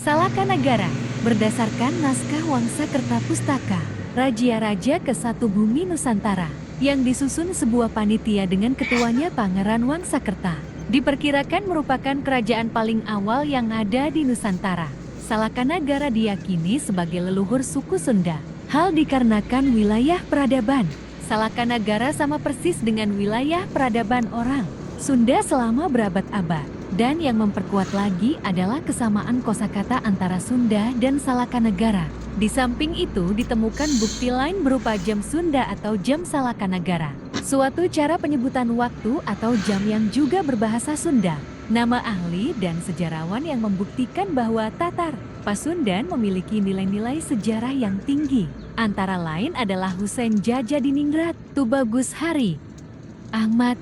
Salakanagara, berdasarkan naskah Wangsa Kertapustaka, Raja-Raja ke-1 Bumi Nusantara, yang disusun sebuah panitia dengan ketuanya Pangeran Wangsakerta, diperkirakan merupakan kerajaan paling awal yang ada di Nusantara. Salakanagara diyakini sebagai leluhur suku Sunda. Hal dikarenakan wilayah peradaban Salakanagara sama persis dengan wilayah peradaban orang Sunda selama berabad-abad. Dan yang memperkuat lagi adalah kesamaan kosakata antara Sunda dan Salakanagara. Di samping itu ditemukan bukti lain berupa jam Sunda atau jam Salakanagara, suatu cara penyebutan waktu atau jam yang juga berbahasa Sunda. Nama ahli dan sejarawan yang membuktikan bahwa Tatar Pasundan memiliki nilai-nilai sejarah yang tinggi. Antara lain adalah Husein Jajadiningrat, Tubagus Hari, Ahmad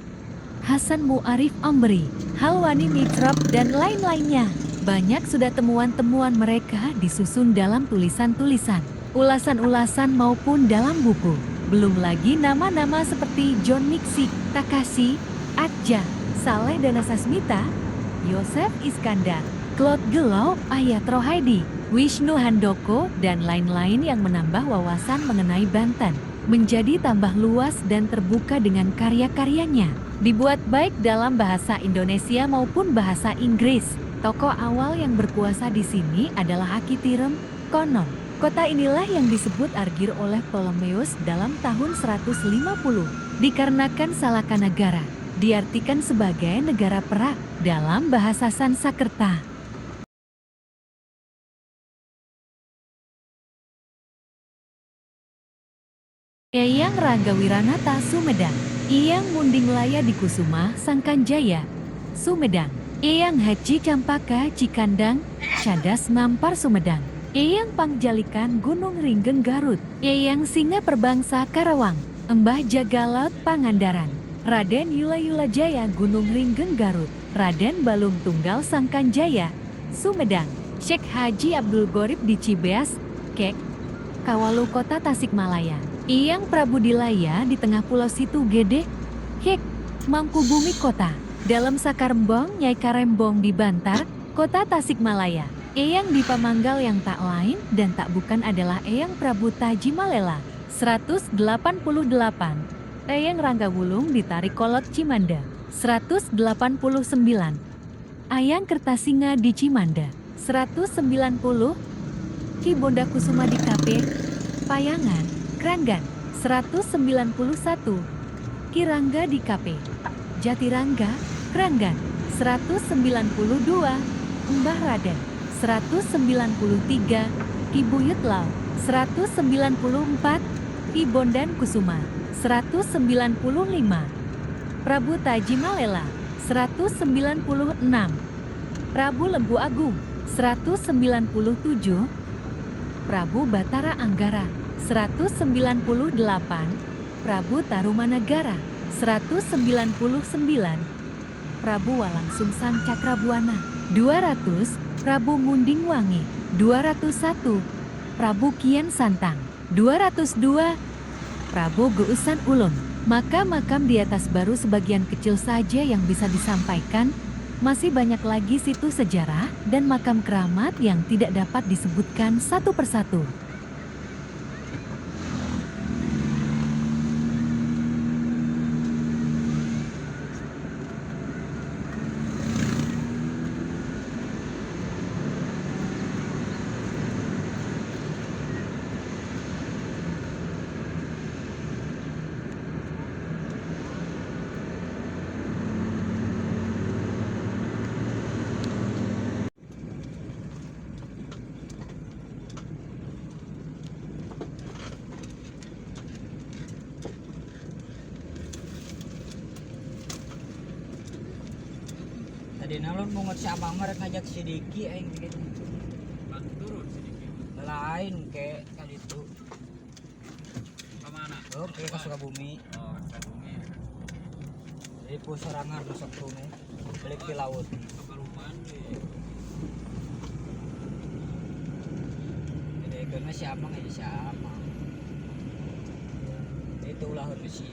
Hasan Mu'arif Amri, Halwani Mitrab, dan lain-lainnya. Banyak sudah temuan-temuan mereka disusun dalam tulisan-tulisan, ulasan-ulasan maupun dalam buku. Belum lagi nama-nama seperti John Nixik, Takashi, Atja, Saleh Danasasmita, Yosef Iskandar, Claude Gelau, Ayat Rohaidi, Wisnu Handoko, dan lain-lain yang menambah wawasan mengenai Banten menjadi tambah luas dan terbuka dengan karya-karyanya. Dibuat baik dalam bahasa Indonesia maupun bahasa Inggris. Tokoh awal yang berkuasa di sini adalah Akitirem. Konon, kota inilah yang disebut Argir oleh Ptolemeus dalam tahun 150. Dikarenakan Salakanagara diartikan sebagai negara perak dalam bahasa Sanskerta. Eyang Ranggawiranata Sumedang, Eyang Mundinglaya di Kusuma Sangkanjaya, Sumedang, Eyang Haji Campaka Cikandang, Cadas Nampar Sumedang, Eyang Pangjalikan Gunung Ringgeng Garut, Eyang Singa Perbangsa Karawang, Embah Jagalaut Pangandaran, Raden Yula Jaya Gunung Ringgeng Garut, Raden Balung Tunggal Sangkanjaya, Sumedang, Syekh Haji Abdul Gorib di Cibeas, Kek, Kawalu Kota Tasikmalaya, Eyang Prabudilaya di tengah Pulau Situ Gede, Hek, Mangkubumi Kota, dalam Sakarembong Nyai Karembong di Bantar, Kota Tasikmalaya. Eyang Dipa Manggal yang tak lain dan tak bukan adalah Eyang Prabu Tajimalela, 188. Eyang Ranggawulung di Tarikolot Cimanda, 189. Eyang Kertasinga di Cimanda, 190. Ki Bonda Kusuma di KP Payangan, Kranggan, 191. Ki Rangga di KP Jatirangga, Kranggan, 192. Mbah Raden, 193. Ki Buyut Lau, 194. Ki Bondan Kusuma, 195. Prabu Tajimalela, 196. Prabu Lembu Agung, 197. Prabu Batara Anggara, 198. Prabu Tarumanagara, 199. Prabu Walang Sungsang Cakrabuana, 200. Prabu Mundingwangi, 201. Prabu Kian Santang, 202. Prabu Geusan Ulun. Makam-makam di atas baru sebagian kecil saja yang bisa disampaikan. Masih banyak lagi situs sejarah dan makam keramat yang tidak dapat disebutkan satu persatu. Tadi nalon mau si abang mereka ngajak si Diki aing bikin. Turun sedikit. Lain kayak kali itu. Kemana? Oke, ke Sukabumi. Oh, ke Sukabumi. Jadi pusarangan masuk rumah. Balik ke laut. Keperumahan deh. Jadi karena si abang aja si abang. Itu ulah si